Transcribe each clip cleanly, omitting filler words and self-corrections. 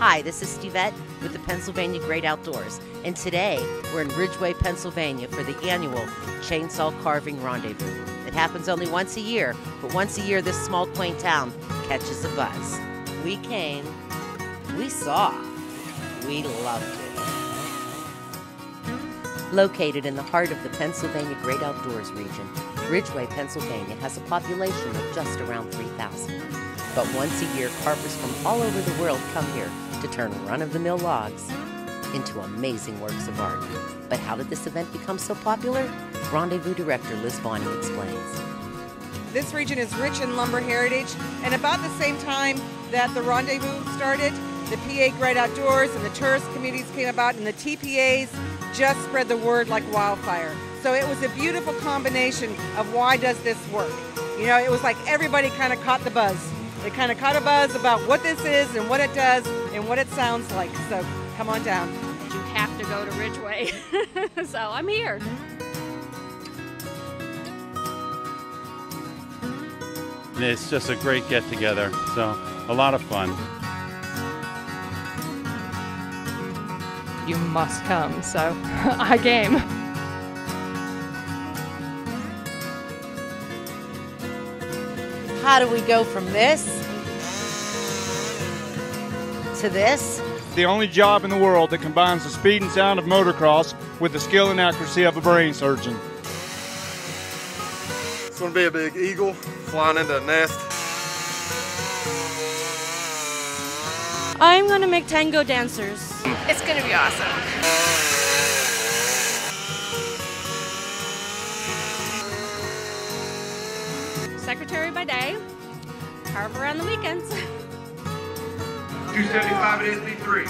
Hi, this is Stevette with the Pennsylvania Great Outdoors, and today we're in Ridgway, Pennsylvania for the annual Chainsaw Carving Rendezvous. It happens only once a year, but once a year this small quaint town catches a buzz. We came, we saw, we loved it. Located in the heart of the Pennsylvania Great Outdoors region, Ridgway, Pennsylvania has a population of just around 3,000. But once a year, carvers from all over the world come here to turn run-of-the-mill logs into amazing works of art. But how did this event become so popular? Rendezvous director Liz Bonney explains. This region is rich in lumber heritage, and about the same time that the Rendezvous started, the PA Great Outdoors and the tourist communities came about, and the TPAs just spread the word like wildfire. So it was a beautiful combination of why does this work. You know, it was like everybody kind of caught the buzz. They kind of caught a buzz about what this is and what it does and what it sounds like. So come on down. You have to go to Ridgway. So I'm here. It's just a great get-together, so a lot of fun. You must come, so I came. How do we go from this to this? The only job in the world that combines the speed and sound of motocross with the skill and accuracy of a brain surgeon. It's going to be a big eagle flying into a nest. I'm going to make tango dancers. It's going to be awesome. Secretary by day, carver on the weekends. 275 it is, need 3.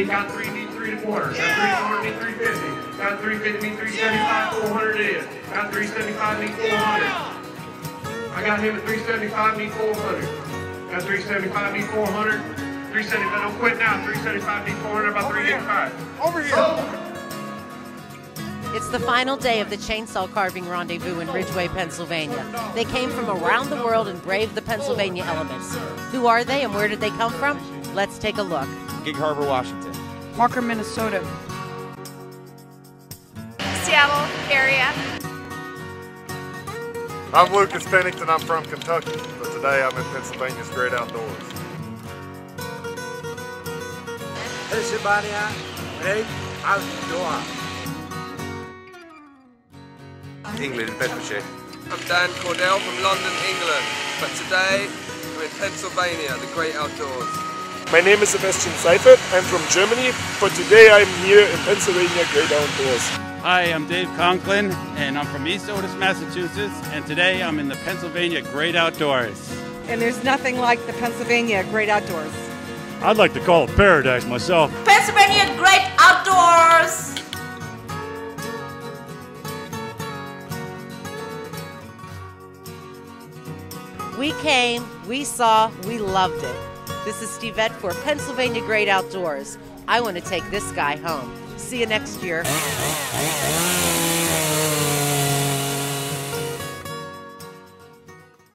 Got 3, need 3 to quarters. Got 3, 400, need 350. Got 350, need 375, 400 it is. Got 375, need 400. I got him at 375, need 400. Got 375, need 400. 375, don't quit now. 375, need 400, about 385. Over here! It's the final day of the Chainsaw Carving Rendezvous in Ridgway, Pennsylvania. They came from around the world and braved the Pennsylvania elements. Who are they and where did they come from? Let's take a look. Gig Harbor, Washington. Marker, Minnesota. Seattle area. I'm Lucas Pennington, I'm from Kentucky, but today I'm in Pennsylvania's Great Outdoors. England, Bedfordshire. I'm Dan Cordell from London, England, but today I'm in Pennsylvania, the Great Outdoors. My name is Sebastian Seifert, I'm from Germany, but today I'm here in Pennsylvania Great Outdoors. Hi, I'm Dave Conklin, and I'm from East Otis, Massachusetts, and today I'm in the Pennsylvania Great Outdoors. And there's nothing like the Pennsylvania Great Outdoors. I'd like to call it paradise myself. Pennsylvania Great Outdoors! We came, we saw, we loved it. This is Stevette for Pennsylvania Great Outdoors. I want to take this guy home. See you next year.